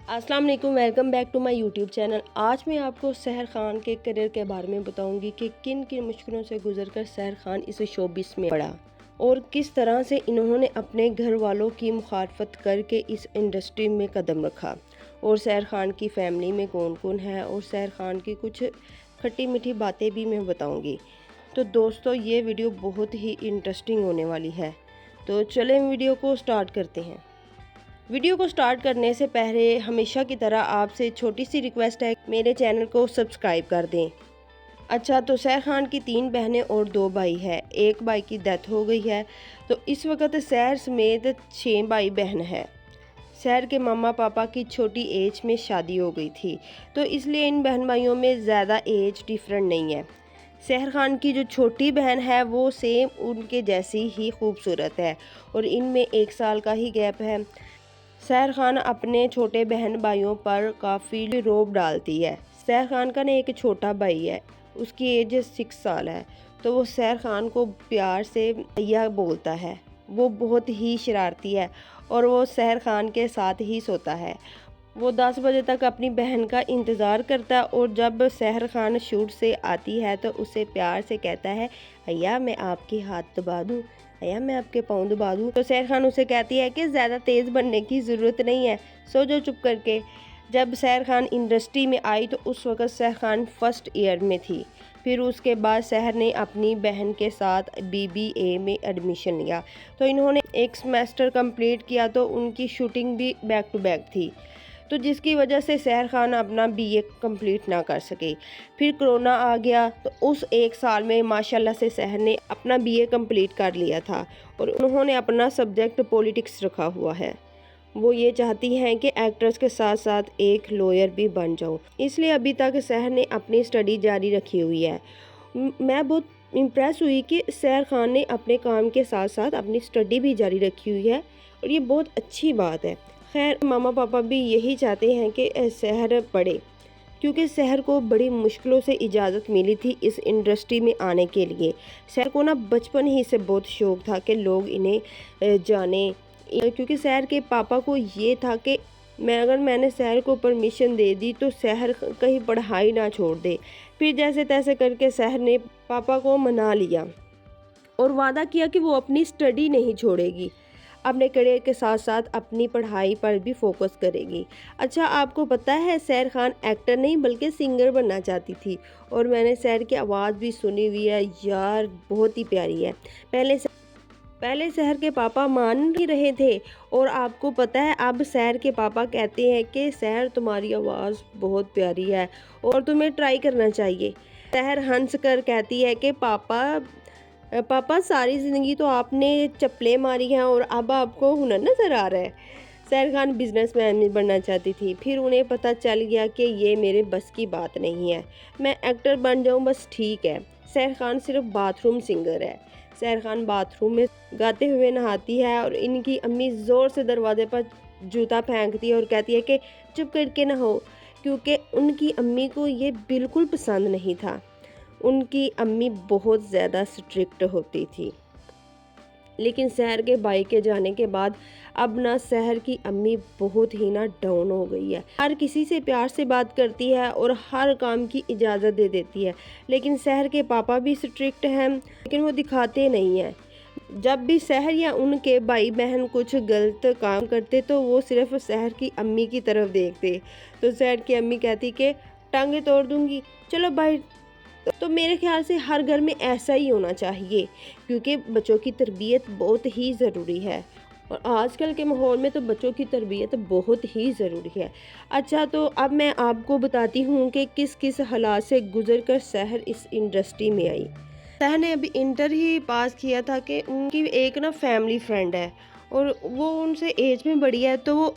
अस्सलाम वालेकुम, welcome back to my YouTube channel. आज मैं आपको सहर खान के करियर के बारे में बताऊंगी कि किन किन मुश्किलों से गुजरकर सहर खान इस शोबिस में पड़ा और किस तरह से इन्होंने अपने घर वालों की मुखालफत करके इस इंडस्ट्री में कदम रखा और सहर खान की फैमिली में कौन कौन है और सहर खान की कुछ खट्टी मीठी बातें भी मैं बताऊँगी। तो दोस्तों, ये वीडियो बहुत ही इंटरेस्टिंग होने वाली है, तो चलें वीडियो को स्टार्ट करते हैं। वीडियो को स्टार्ट करने से पहले हमेशा की तरह आपसे छोटी सी रिक्वेस्ट है, मेरे चैनल को सब्सक्राइब कर दें। अच्छा, तो सहर खान की 3 बहनें और 2 भाई है। एक भाई की डेथ हो गई है, तो इस वक्त सहर समेत 6 भाई बहन है। सहर के मामा पापा की छोटी एज में शादी हो गई थी, तो इसलिए इन बहन भाइयों में ज़्यादा एज डिफरेंट नहीं है। सहर खान की जो छोटी बहन है वो सेम उनके जैसी ही खूबसूरत है और इनमें 1 साल का ही गैप है। सहर खान अपने छोटे बहन भाइयों पर काफ़ी रौब डालती है। सहर खान का एक छोटा भाई है, उसकी एज 6 साल है, तो वो सहर खान को प्यार से भैया बोलता है। वो बहुत ही शरारती है और वो सहर खान के साथ ही सोता है। वो 10 बजे तक अपनी बहन का इंतज़ार करता है और जब सहर खान शूट से आती है तो उसे प्यार से कहता है, भैया मैं आपके हाथ दबा दूँ, भैया मैं आपके पाँव दबा दूँ। तो सहर खान उसे कहती है कि ज़्यादा तेज़ बनने की ज़रूरत नहीं है, सो जो चुप करके। जब सहर खान इंडस्ट्री में आई तो उस वक़्त सहर खान फर्स्ट ईयर में थी। फिर उसके बाद सहर ने अपनी बहन के साथ BBA में एडमिशन लिया, तो इन्होंने एक सेमेस्टर कंप्लीट किया, तो उनकी शूटिंग भी बैक टू बैक थी, तो जिसकी वजह से सहर खान अपना BA कंप्लीट ना कर सके। फिर कोरोना आ गया, तो उस 1 साल में माशाल्लाह से सहर ने अपना BA कंप्लीट कर लिया था और उन्होंने अपना सब्जेक्ट पॉलिटिक्स रखा हुआ है। वो ये चाहती हैं कि एक्ट्रेस के साथ साथ एक लॉयर भी बन जाऊं, इसलिए अभी तक सहर ने अपनी स्टडी जारी रखी हुई है। मैं बहुत इम्प्रेस हुई कि सहर खान ने अपने काम के साथ साथ अपनी स्टडी भी जारी रखी हुई है और ये बहुत अच्छी बात है। खैर, मामा पापा भी यही चाहते हैं कि सहर पढ़े, क्योंकि सहर को बड़ी मुश्किलों से इजाज़त मिली थी इस इंडस्ट्री में आने के लिए। सहर को ना बचपन ही से बहुत शौक़ था कि लोग इन्हें जाने, क्योंकि सहर के पापा को ये था कि मैंने सहर को परमिशन दे दी तो सहर कहीं पढ़ाई ना छोड़ दे। फिर जैसे तैसे करके सहर ने पापा को मना लिया और वादा किया कि वो अपनी स्टडी नहीं छोड़ेगी, अपने करियर के साथ साथ अपनी पढ़ाई पर भी फोकस करेगी। अच्छा, आपको पता है सहर खान एक्टर नहीं बल्कि सिंगर बनना चाहती थी और मैंने सहर की आवाज़ भी सुनी हुई है यार, बहुत ही प्यारी है। पहले सहर के पापा मान नहीं रहे थे और आपको पता है अब सहर के पापा कहते हैं कि सहर तुम्हारी आवाज़ बहुत प्यारी है और तुम्हें ट्राई करना चाहिए। सहर हंस कर कहती है कि पापा सारी ज़िंदगी तो आपने चप्पलें मारी हैं और अब आपको हुनर नज़र आ रहा है। सहर खान बिजनेसमैन बनना चाहती थी, फिर उन्हें पता चल गया कि ये मेरे बस की बात नहीं है, मैं एक्टर बन जाऊं बस ठीक है। सहर खान सिर्फ बाथरूम सिंगर है। सहर खान बाथरूम में गाते हुए नहाती है और इनकी अम्मी ज़ोर से दरवाजे पर जूता फेंकती है और कहती है कि चुप करके नहाओ, क्योंकि उनकी अम्मी को ये बिल्कुल पसंद नहीं था। उनकी अम्मी बहुत ज़्यादा स्ट्रिक्ट होती थी, लेकिन सहर के भाई के जाने के बाद अब ना सहर की अम्मी बहुत ही ना डाउन हो गई है। हर किसी से प्यार से बात करती है और हर काम की इजाज़त दे देती है, लेकिन सहर के पापा भी स्ट्रिक्ट हैं, लेकिन वो दिखाते नहीं हैं। जब भी सहर या उनके भाई बहन कुछ गलत काम करते तो वो सिर्फ सहर की अम्मी की तरफ देखते, तो सहर की अम्मी कहती कि टांगे तोड़ दूंगी, चलो भाई। तो मेरे ख्याल से हर घर में ऐसा ही होना चाहिए, क्योंकि बच्चों की तरबियत बहुत ही ज़रूरी है और आजकल के माहौल में तो बच्चों की तरबियत बहुत ही ज़रूरी है। अच्छा, तो अब मैं आपको बताती हूँ कि किस किस हालात से गुजर कर सहर इस इंडस्ट्री में आई। सहर ने अभी इंटर ही पास किया था कि उनकी एक ना फैमिली फ्रेंड है और वो उनसे एज में बड़ी है, तो वो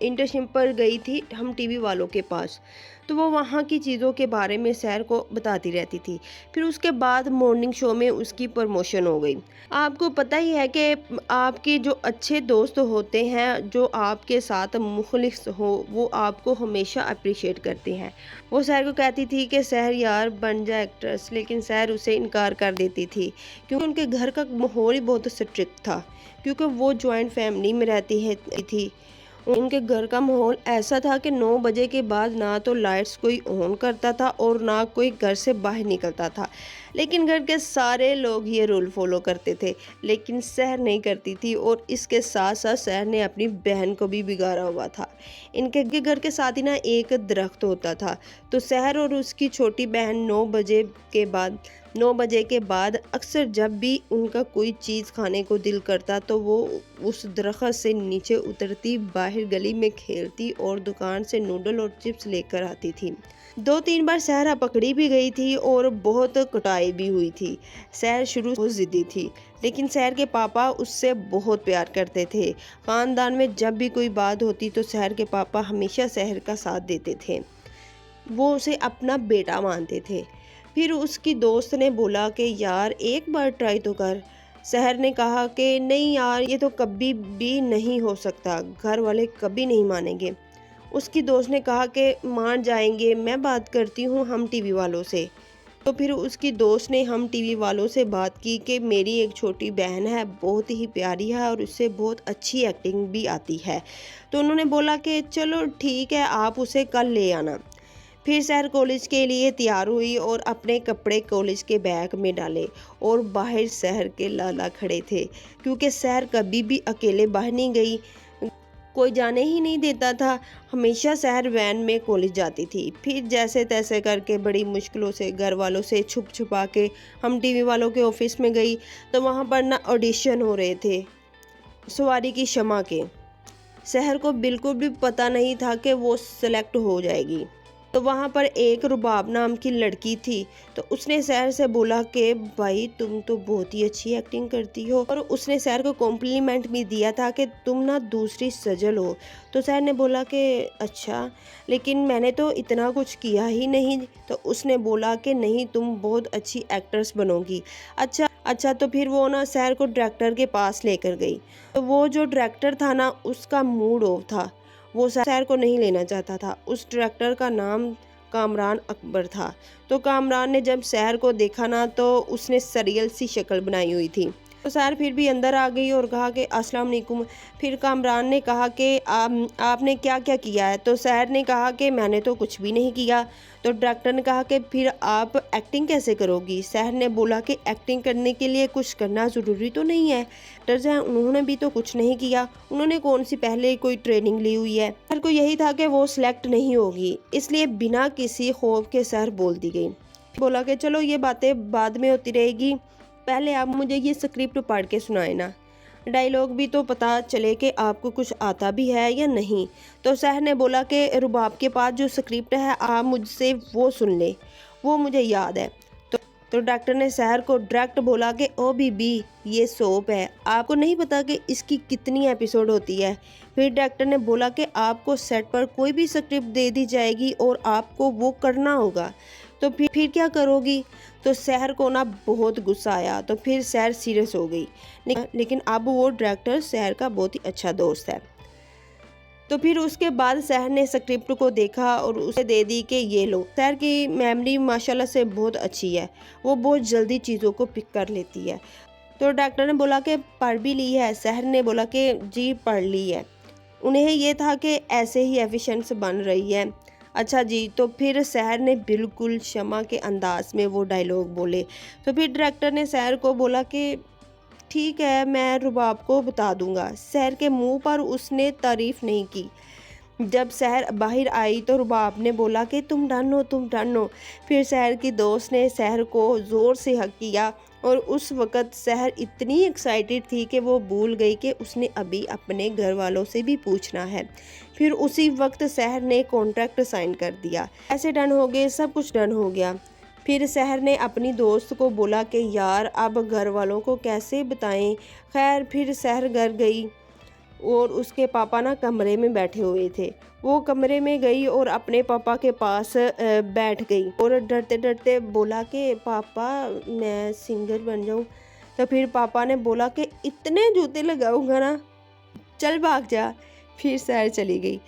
इंटर्नशिप पर गई थी हम टीवी वालों के पास, तो वो वहाँ की चीज़ों के बारे में सहर को बताती रहती थी। फिर उसके बाद मॉर्निंग शो में उसकी प्रमोशन हो गई। आपको पता ही है कि आपके जो अच्छे दोस्त होते हैं, जो आपके साथ मुखलिस हो, वो आपको हमेशा अप्रिशिएट करते हैं। वो सहर को कहती थी कि सहर यार बन जा एक्ट्रेस, लेकिन सहर उसे इनकार कर देती थी, क्योंकि उनके घर का माहौल ही बहुत स्ट्रिक्ट था, क्योंकि वो जॉइंट फैमिली में रहती थी उनके घर का माहौल ऐसा था कि 9 बजे के बाद ना तो लाइट्स कोई ऑन करता था और ना कोई घर से बाहर निकलता था। लेकिन घर के सारे लोग ये रूल फॉलो करते थे, लेकिन सहर नहीं करती थी और इसके साथ साथ सहर ने अपनी बहन को भी बिगाड़ा हुआ था। इनके घर के साथ ही ना एक दरख्त होता था, तो सहर और उसकी छोटी बहन 9 बजे के बाद अक्सर जब भी उनका कोई चीज़ खाने को दिल करता तो वो उस दरख्त से नीचे उतरती, बाहर गली में खेलती और दुकान से नूडल और चिप्स लेकर आती थी। 2-3 बार सहरा पकड़ी भी गई थी और बहुत कुटाई भी हुई थी। सहर शुरू बहुत ज़िद्दी थी, लेकिन सहर के पापा उससे बहुत प्यार करते थे। ख़ानदान में जब भी कोई बात होती तो सहर के पापा हमेशा सहर का साथ देते थे। वो उसे अपना बेटा मानते थे। फिर उसकी दोस्त ने बोला कि यार एक बार ट्राई तो कर। सहर ने कहा कि नहीं यार, ये तो कभी भी नहीं हो सकता, घर वाले कभी नहीं मानेंगे। उसकी दोस्त ने कहा कि मान जाएंगे, मैं बात करती हूँ हम टीवी वालों से। तो फिर उसकी दोस्त ने हम टीवी वालों से बात की कि मेरी एक छोटी बहन है, बहुत ही प्यारी है और उससे बहुत अच्छी एक्टिंग भी आती है। तो उन्होंने बोला कि चलो ठीक है, आप उसे कल ले आना। फिर सहर कॉलेज के लिए तैयार हुई और अपने कपड़े कॉलेज के बैग में डाले और बाहर सहर के लाला खड़े थे, क्योंकि सहर कभी भी अकेले बाहर नहीं गई, कोई जाने ही नहीं देता था। हमेशा सहर वैन में कॉलेज जाती थी। फिर जैसे तैसे करके बड़ी मुश्किलों से घर वालों से छुप छुपा के हम टीवी वालों के ऑफिस में गई, तो वहाँ पर ना ऑडिशन हो रहे थे सवारी की शमा के। सहर को बिल्कुल भी पता नहीं था कि वो सेलेक्ट हो जाएगी। तो वहाँ पर एक रुबाब नाम की लड़की थी, तो उसने सहर से बोला कि भाई तुम तो बहुत ही अच्छी एक्टिंग करती हो, और उसने सहर को कॉम्प्लीमेंट भी दिया था कि तुम ना दूसरी सजल हो। तो सहर ने बोला कि अच्छा, लेकिन मैंने तो इतना कुछ किया ही नहीं। तो उसने बोला कि नहीं, तुम बहुत अच्छी एक्ट्रेस बनोगी। अच्छा, तो फिर वो ना सहर को डायरेक्टर के पास लेकर गई। तो वो जो डायरेक्टर था ना, उसका मूड ऑफ था, वो सहर को नहीं लेना चाहता था। उस डायरेक्टर का नाम कामरान अकबर था। तो कामरान ने जब सहर को देखा ना, तो उसने सरियल सी शक्ल बनाई हुई थी। तो सहर फिर भी अंदर आ गई और कहा कि अस्सलाम वालेकुम। फिर कामरान ने कहा कि आपने क्या क्या किया है। तो सहर ने कहा कि मैंने तो कुछ भी नहीं किया। तो डायरेक्टर ने कहा कि फिर आप एक्टिंग कैसे करोगी। सहर ने बोला कि एक्टिंग करने के लिए कुछ करना ज़रूरी तो नहीं है, एक्टर्स हैं, उन्होंने भी तो कुछ नहीं किया, उन्होंने कौन सी पहले कोई ट्रेनिंग ली हुई है। सहर को यही था कि वो सिलेक्ट नहीं होगी, इसलिए बिना किसी खौफ के सहर बोल दी गई। बोला कि चलो ये बातें बाद में होती रहेगी, पहले आप मुझे ये स्क्रिप्ट पढ़ के सुनाए ना, डायलॉग भी तो पता चले कि आपको कुछ आता भी है या नहीं। तो सहर ने बोला कि रुबाब के पास जो स्क्रिप्ट है आप मुझसे वो सुन ले, वो मुझे याद है। तो डॉक्टर ने सहर को डायरेक्ट बोला कि ओ बीबी, ये सोप है, आपको नहीं पता कि इसकी कितनी एपिसोड होती है। फिर डॉक्टर ने बोला कि आपको सेट पर कोई भी स्क्रिप्ट दे दी जाएगी और आपको वो करना होगा, तो फिर क्या करोगी। तो सहर को ना बहुत गुस्सा आया, तो फिर सहर सीरियस हो गई। लेकिन अब वो डायरेक्टर सहर का बहुत ही अच्छा दोस्त है। तो फिर उसके बाद सहर ने स्क्रिप्ट को देखा और उसे दे दी कि ये लो। सहर की मेमोरी माशाल्लाह से बहुत अच्छी है, वो बहुत जल्दी चीज़ों को पिक कर लेती है। तो डॉक्टर ने बोला कि पढ़ भी ली है। सहर ने बोला कि जी पढ़ ली है। उन्हें ये था कि ऐसे ही एफिशिएंट बन रही है। अच्छा जी। तो फिर सहर ने बिल्कुल शमा के अंदाज में वो डायलॉग बोले। तो फिर डायरेक्टर ने सहर को बोला कि ठीक है, मैं रुबाब को बता दूंगा। सहर के मुंह पर उसने तारीफ नहीं की। जब सहर बाहर आई तो रुबाब ने बोला कि तुम डन हो, तुम डन हो। फिर सहर की दोस्त ने सहर को ज़ोर से हक किया और उस वक़्त सहर इतनी एक्साइटेड थी कि वो भूल गई कि उसने अभी अपने घर वालों से भी पूछना है। फिर उसी वक्त सहर ने कॉन्ट्रैक्ट साइन कर दिया। ऐसे डन हो गए, सब कुछ डन हो गया। फिर सहर ने अपनी दोस्त को बोला कि यार अब घर वालों को कैसे बताएं। खैर फिर सहर घर गई और उसके पापा ना कमरे में बैठे हुए थे। वो कमरे में गई और अपने पापा के पास बैठ गई और डरते डरते बोला कि पापा मैं सिंगर बन जाऊं। तो फिर पापा ने बोला कि इतने जूते लगाऊंगा ना, चल भाग जा। फिर सहर चली गई।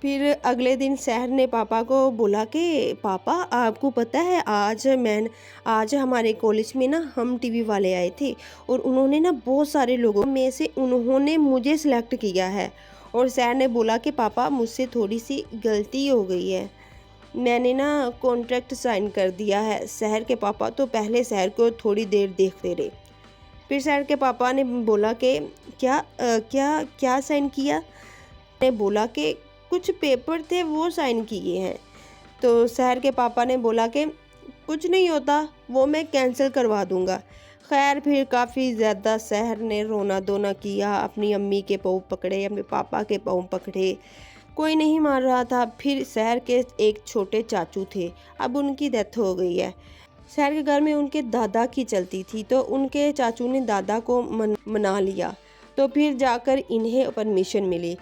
फिर अगले दिन सहर ने पापा को बोला कि पापा आपको पता है आज हमारे कॉलेज में ना हम टीवी वाले आए थे और उन्होंने ना बहुत सारे लोगों में से उन्होंने मुझे सिलेक्ट किया है और सहर ने बोला कि पापा मुझसे थोड़ी सी गलती हो गई है, मैंने ना कॉन्ट्रैक्ट साइन कर दिया है। सहर के पापा तो पहले सहर को थोड़ी देर देखते रहे, फिर सहर के पापा ने बोला कि क्या क्या साइन किया। ने बोला कि कुछ पेपर थे वो साइन किए हैं। तो सहर के पापा ने बोला कि कुछ नहीं होता, वो मैं कैंसिल करवा दूंगा। खैर फिर काफ़ी ज़्यादा सहर ने रोना धोना किया, अपनी अम्मी के पाँव पकड़े, अपने पापा के पाँव पकड़े, कोई नहीं मान रहा था। फिर शहर के एक छोटे चाचू थे, अब उनकी डेथ हो गई है। शहर के घर में उनके दादा की चलती थी, तो उनके चाचू ने दादा को मना लिया, तो फिर जाकर इन्हें परमिशन मिली।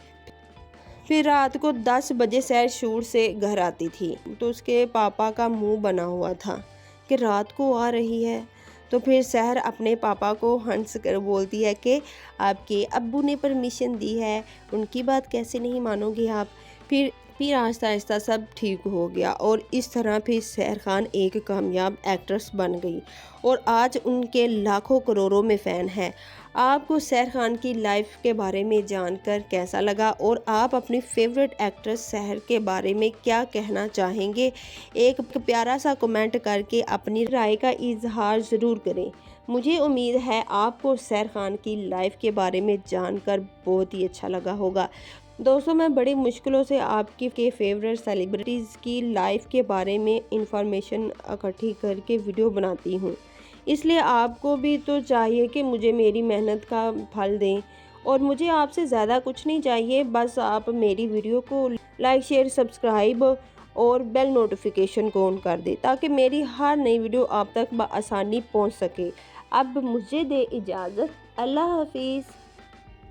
फिर रात को 10 बजे शहर शूट से घर आती थी, तो उसके पापा का मुंह बना हुआ था कि रात को आ रही है। तो फिर शहर अपने पापा को हंस कर बोलती है कि आपके अब्बू ने परमिशन दी है, उनकी बात कैसे नहीं मानोगे आप। फिर आहिस्ता आहिस्ता सब ठीक हो गया और इस तरह फिर सहर खान एक कामयाब एक्ट्रेस बन गई और आज उनके लाखों करोड़ों में फ़ैन हैं। आपको सहर खान की लाइफ के बारे में जानकर कैसा लगा और आप अपनी फेवरेट एक्ट्रेस सहर के बारे में क्या कहना चाहेंगे, एक प्यारा सा कमेंट करके अपनी राय का इजहार ज़रूर करें। मुझे उम्मीद है आपको सहर खान की लाइफ के बारे में जानकर बहुत ही अच्छा लगा होगा। दोस्तों, मैं बड़ी मुश्किलों से आपकी के फेवरेट सेलिब्रिटीज़ की लाइफ के बारे में इंफॉर्मेशन इकट्ठी करके वीडियो बनाती हूँ, इसलिए आपको भी तो चाहिए कि मुझे मेरी मेहनत का फल दें और मुझे आपसे ज़्यादा कुछ नहीं चाहिए, बस आप मेरी वीडियो को लाइक शेयर सब्सक्राइब और बेल नोटिफिकेशन को ऑन कर दें ताकि मेरी हर नई वीडियो आप तक बआसानी पहुँच सके। अब मुझे दे इजाज़त, अल्लाह हाफिज़।